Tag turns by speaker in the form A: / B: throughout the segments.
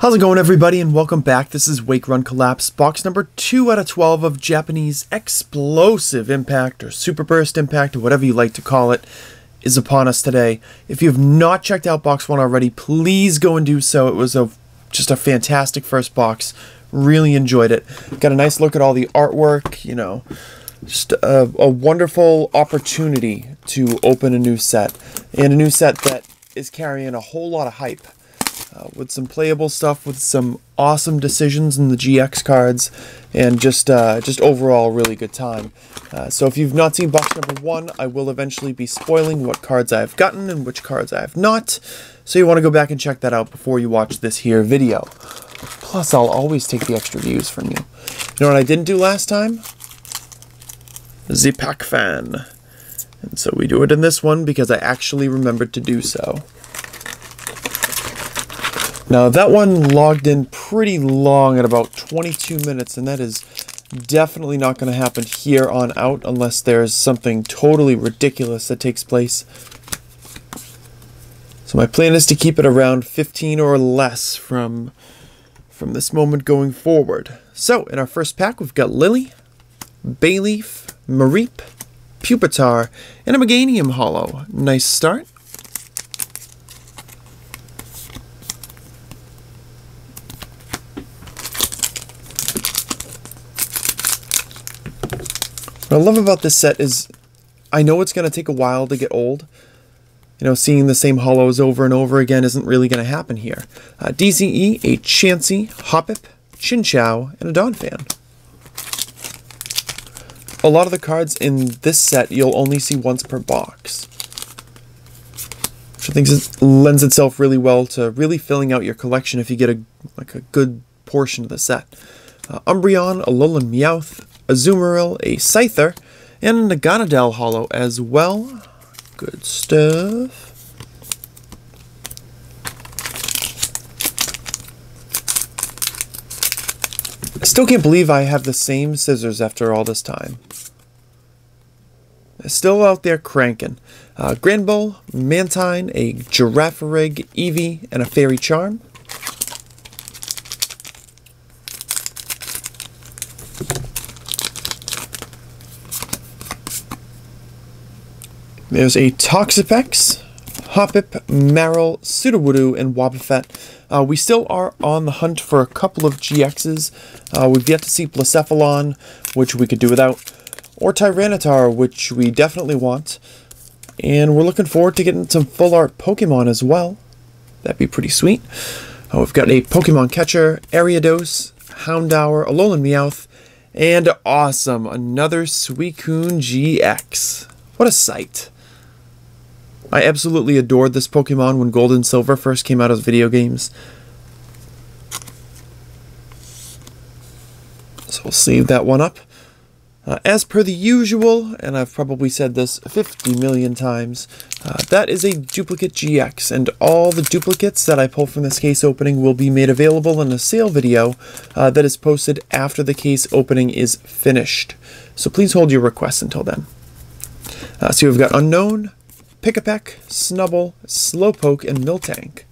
A: How's it going, everybody, and welcome back. This is Wake Run Collapse, box number 2 out of 12 of Japanese Explosive Impact, or Super Burst Impact, or whatever you like to call it, is upon us today. If you have not checked out box 1 already, please go and do so. It was just a fantastic first box. Really enjoyed it. Got a nice look at all the artwork, you know, just a wonderful opportunity to open a new set, and a new set that is carrying a whole lot of hype. With some playable stuff, with some awesome decisions in the GX cards, and just overall really good time. So if you've not seen box number 1, I will eventually be spoiling what cards I've gotten and which cards I have not. So you want to go back and check that out before you watch this here video. Plus, I'll always take the extra views from you. You know what I didn't do last time? The Pack Fan. And so we do it in this one because I actually remembered to do so. Now, that one logged in pretty long at about 22 minutes, and that is definitely not going to happen here on out unless there's something totally ridiculous that takes place. So my plan is to keep it around 15 or less from this moment going forward. So, in our first pack, we've got Lily, Bayleaf, Mareep, Pupitar, and a Meganium Hollow. Nice start. What I love about this set is I know it's going to take a while to get old. You know, seeing the same hollows over and over again isn't really going to happen here. DZE, a Chansey, Hoppip, Chinchou, and a Donphan. A lot of the cards in this set you'll only see once per box, which I think lends itself really well to really filling out your collection if you get a good portion of the set. Umbreon, Alolan Meowth, Azumarill, a Scyther, and a Naganadel Hollow as well. Good stuff. I still can't believe I have the same scissors after all this time. They're still out there cranking. Granbull, Mantine, a Girafarig, Eevee, and a Fairy Charm. There's a Toxapex, Hoppip, Marill, Sudowoodo, and Wobbuffet. We still are on the hunt for a couple of GXs. We've yet to see Blacephalon, which we could do without, or Tyranitar, which we definitely want. And we're looking forward to getting some full art Pokemon as well. That'd be pretty sweet. We've got a Pokemon Catcher, Ariados, Houndour, Alolan Meowth, and awesome, another Suicune GX. What a sight. I absolutely adored this Pokemon when Gold and Silver first came out as video games. So we'll save that one up. As per the usual, and I've probably said this 50 million times, that is a duplicate GX, and all the duplicates that I pull from this case opening will be made available in a sale video that is posted after the case opening is finished. So please hold your requests until then. So we've got Unknown, Pick-a-Peck, Snubble, Slowpoke, and Miltank.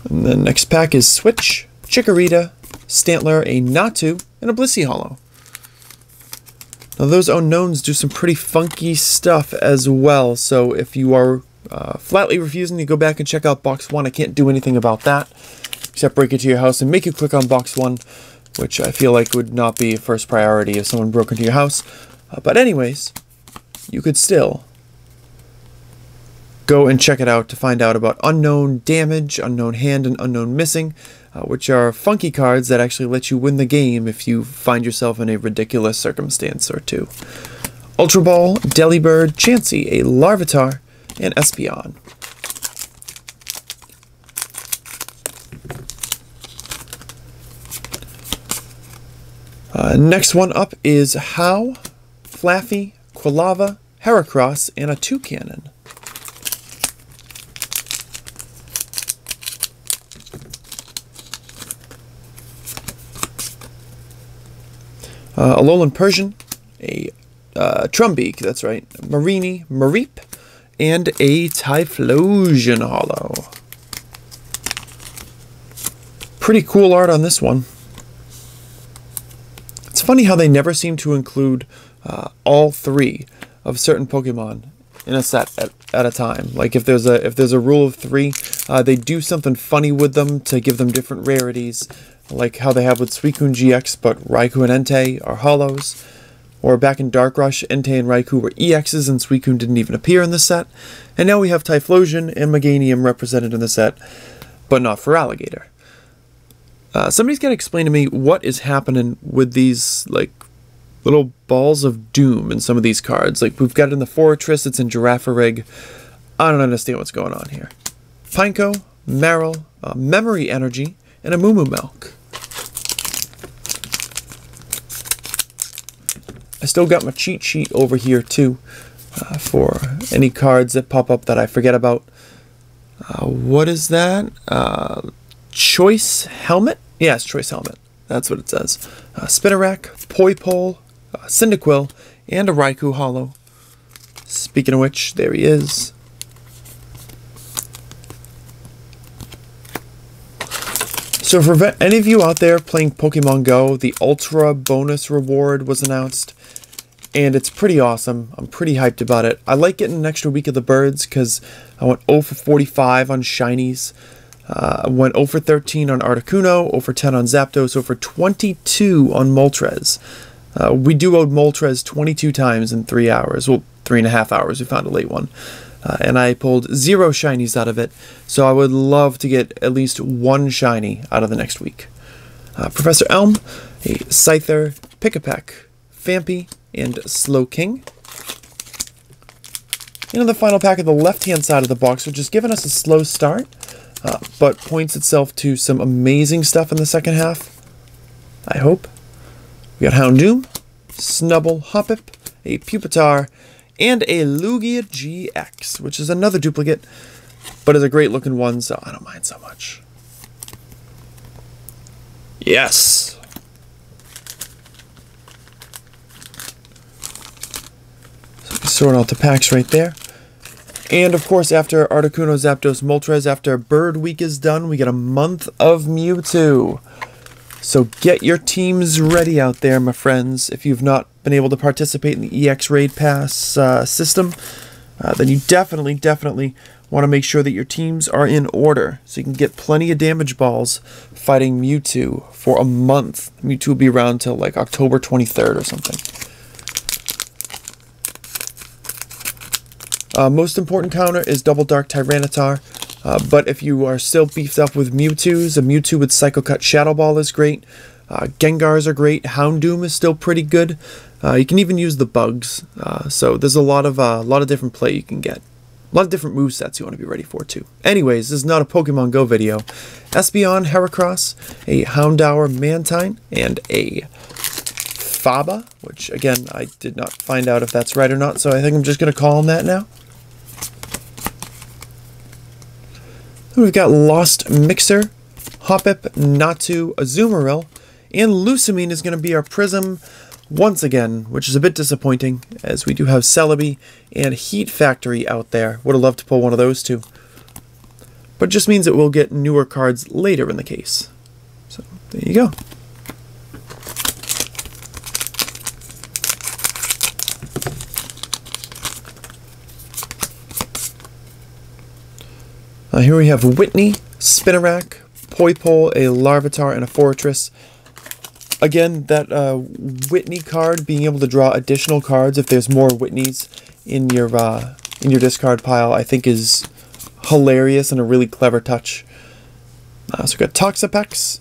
A: And the next pack is Switch, Chikorita, Stantler, a Natu, and a Blissey Hollow. Now those Unknowns do some pretty funky stuff as well, so if you are flatly refusing to go back and check out box 1, I can't do anything about that, except break it to your house and make you click on box 1, which I feel like would not be first priority if someone broke into your house. But anyways, you could still go and check it out to find out about Unknown Damage, Unknown Hand, and Unknown Missing, which are funky cards that actually let you win the game if you find yourself in a ridiculous circumstance or two. Ultra Ball, Delibird, Chansey, a Larvitar, and Espeon. Next one up is How, Flaffy, Quilava, Heracross, and a Toucannon. Alolan Persian, a Trumbeak, that's right, Mareep, and a Typhlosion holo. Pretty cool art on this one. It's funny how they never seem to include all three of certain Pokemon in a set at a time. Like if there's a rule of three, they do something funny with them to give them different rarities, like how they have with Suicune GX, but Raikou and Entei are holos. Or back in Dark Rush, Entei and Raikou were EXs and Suicune didn't even appear in the set. And now we have Typhlosion and Meganium represented in the set, but not for Alligator. Somebody's got to explain to me what is happening with these, like, little balls of doom in some of these cards. Like, we've got it in the Fortress, it's in Girafarig. I don't understand what's going on here. Pineco, Marill, Memory Energy, and a Moo Moo Milk. I still got my cheat sheet over here too, for any cards that pop up that I forget about. What is that? Choice Helmet? Yes, Choice Helmet. That's what it says. Spinarak, Poipole, Cyndaquil, and a Raikou holo. Speaking of which, there he is. So for any of you out there playing Pokemon Go, the Ultra bonus reward was announced. And it's pretty awesome. I'm pretty hyped about it. I like getting an extra week of the birds because I went 0 for 45 on Shinies. I went 0 for 13 on Articuno, 0 for 10 on Zapdos, 0 for 22 on Moltres. We duoed Moltres 22 times in 3 hours. Well, 3.5 hours. We found a late one. And I pulled 0 Shinies out of it. So I would love to get at least 1 Shiny out of the next week. Professor Elm, a Scyther, Pick-a-Peck, Phanpy, and Slowking. And in the final pack of the left-hand side of the box, which is giving us a slow start, but points itself to some amazing stuff in the second half, I hope. We got Houndoom, Snubble, Hoppip, a Pupitar, and a Lugia GX, which is another duplicate, but is a great-looking one, so I don't mind so much. Yes! Sort out the packs right there. And of course, after Articuno, Zapdos, Moltres, after Bird Week is done, we get a month of Mewtwo. So get your teams ready out there, my friends. If you've not been able to participate in the EX Raid Pass system, then you definitely want to make sure that your teams are in order so you can get plenty of damage balls fighting Mewtwo for a month. Mewtwo will be around till like October 23rd or something. Most important counter is Double Dark Tyranitar, but if you are still beefed up with Mewtwo's, a Mewtwo with Psycho Cut Shadow Ball is great. Gengars are great. Houndoom is still pretty good. You can even use the bugs, so there's a lot of different play you can get. A lot of different movesets you want to be ready for too. Anyways, this is not a Pokemon Go video. Espeon, Heracross, a Houndour Mantine, and a Faba, which again, I did not find out if that's right or not, so I think I'm just going to call him that now. We've got Lost Mixer, Hoppip, Natu, Azumarill, and Lusamine is going to be our Prism once again, which is a bit disappointing, as we do have Celebi and Heat Factory out there. Would have loved to pull one of those too. But it just means that we'll get newer cards later in the case. So, there you go. Here we have Whitney, Spinarak, Poipole, a Larvitar, and a Fortress. Again, that Whitney card, being able to draw additional cards if there's more Whitneys in your discard pile, I think is hilarious and a really clever touch. So we've got Toxapex,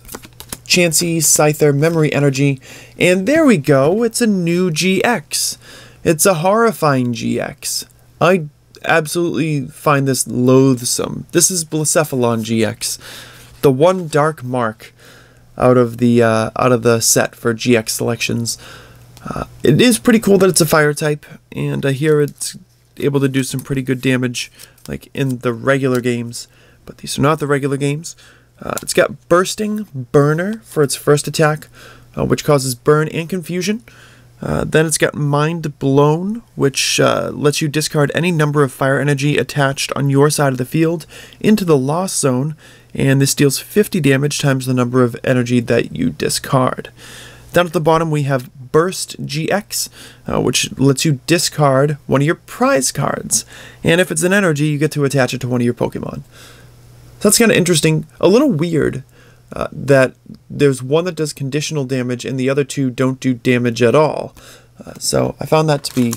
A: Chansey, Scyther, Memory Energy, and there we go, it's a new GX. It's a horrifying GX. I absolutely find this loathsome. This is Blacephalon GX, the one dark mark out of the set for GX selections. It is pretty cool that it's a fire type, and I hear it's able to do some pretty good damage, like in the regular games. But these are not the regular games. It's got Bursting Burner for its first attack, which causes burn and confusion. Then it's got Mind Blown, which lets you discard any number of fire energy attached on your side of the field into the lost zone, and this deals 50 damage times the number of energy that you discard. Down at the bottom we have Burst GX, which lets you discard one of your prize cards, and if it's an energy, you get to attach it to one of your Pokemon. So that's kind of interesting. A little weird that there's one that does conditional damage and the other two don't do damage at all. So I found that to be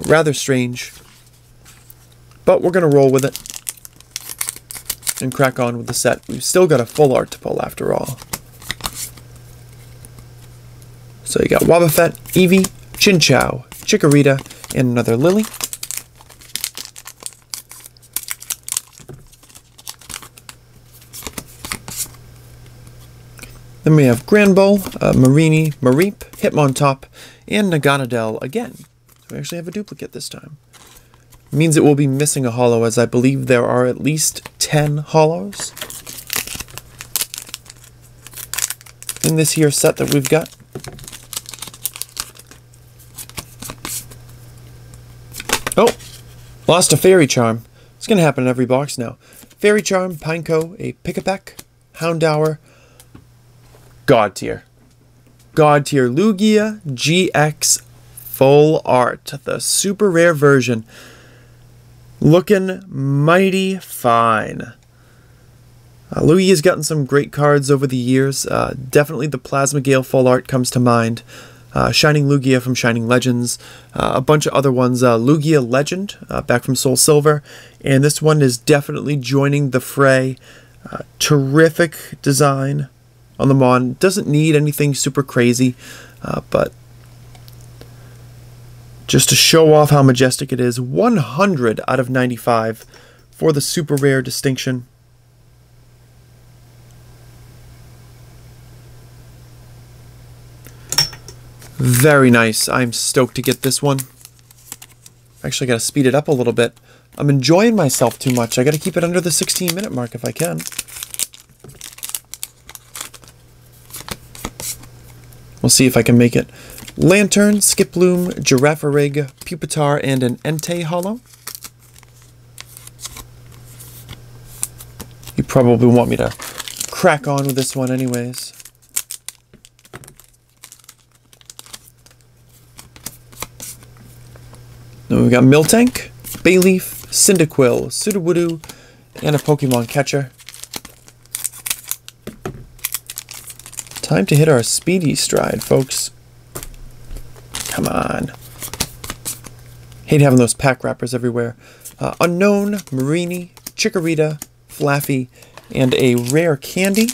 A: rather strange. But we're going to roll with it and crack on with the set. We've still got a full art to pull after all. So you got Wobbuffet, Eevee, Chinchou, Chikorita, and another Lily. Then we have Granbull, Mareanie, Mareep, Hitmontop, and Naganadel again. So we actually have a duplicate this time. It means it will be missing a holo, as I believe there are at least 10 holos in this here set that we've got. Oh, lost a Fairy Charm. It's going to happen in every box now. Fairy Charm, Pineco, a Pick-a-Peck, Houndour, God tier. God tier Lugia GX Full Art. The super rare version. Looking mighty fine. Lugia's gotten some great cards over the years. Definitely the Plasma Gale Full Art comes to mind. Shining Lugia from Shining Legends. A bunch of other ones. Lugia Legend, back from Soul Silver. And this one is definitely joining the fray. Terrific design on the Mon. Doesn't need anything super crazy, but just to show off how majestic it is, 100 out of 95 for the super rare distinction. Very nice. I'm stoked to get this one. Actually, I gotta speed it up a little bit. I'm enjoying myself too much. I gotta keep it under the 16-minute mark if I can. We'll see if I can make it. Lantern, Skiploom, Girafarig, Pupitar, and an Entei holo. You probably want me to crack on with this one anyways. Then we've got Miltank, Bayleaf, Cyndaquil, Sudowoodo, and a Pokemon catcher. Time to hit our speedy stride, folks. Come on. Hate having those pack wrappers everywhere. Unknown, Mareanie, Chikorita, Flaffy, and a rare candy.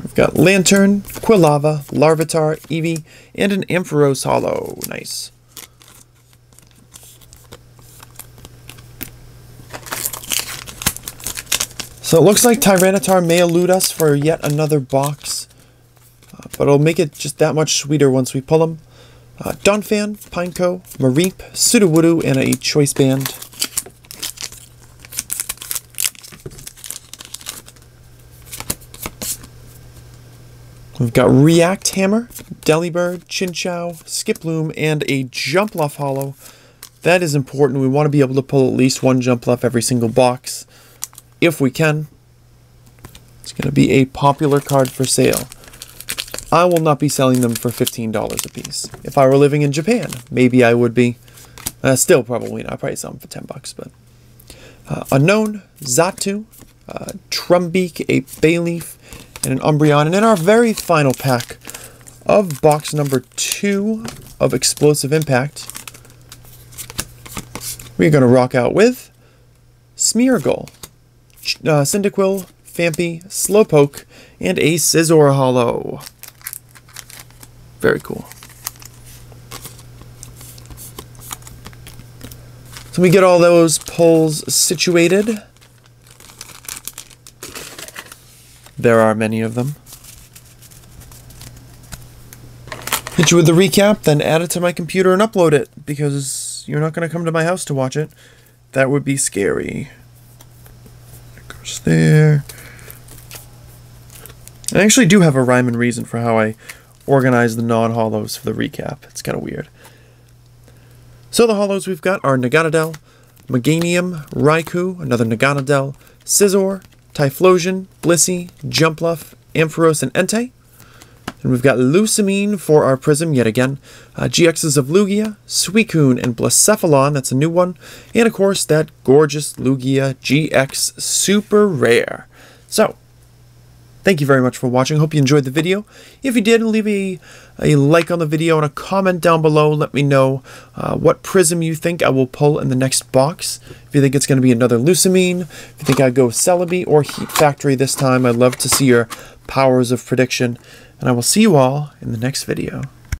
A: We've got Lantern, Quilava, Larvitar, Eevee, and an Ampharos holo. Nice. So it looks like Tyranitar may elude us for yet another box, but it'll make it just that much sweeter once we pull them. Donphan, Pineco, Mareep, Sudowoodo, and a Choice Band. We've got React Hammer, Delibird, Chinchou, Skiploom, and a Jumpluff holo. That is important. We want to be able to pull at least one Jumpluff every single box. If we can. It's going to be a popular card for sale. I will not be selling them for $15 a piece. If I were living in Japan, maybe I would be. Still probably not. I'd probably sell them for $10, but Unknown, Xatu, Trumbeak, a Bayleaf, and an Umbreon. And in our very final pack of box number 2 of Explosive Impact, we're going to rock out with Smeargle, Cyndaquil, Phanpy, Slowpoke, and a Scizor holo. Very cool. So we get all those pulls situated. There are many of them. Hit you with the recap, then add it to my computer and upload it, because you're not going to come to my house to watch it. That would be scary. There. I actually do have a rhyme and reason for how I organize the non-holos for the recap. It's kind of weird. So the holos we've got are Naganadel, Meganium, Raikou, another Naganadel, Scizor, Typhlosion, Blissey, Jumpluff, Ampharos, and Entei. And we've got Lusamine for our Prism yet again, GXs of Lugia, Suicune, and Blacephalon, that's a new one, and of course that gorgeous Lugia GX Super Rare. So, thank you very much for watching. Hope you enjoyed the video. If you did, leave a like on the video and a comment down below. Let me know what Prism you think I will pull in the next box. If you think it's going to be another Lusamine, if you think I'd go Celebi or Heat Factory this time, I'd love to see your powers of prediction. And I will see you all in the next video.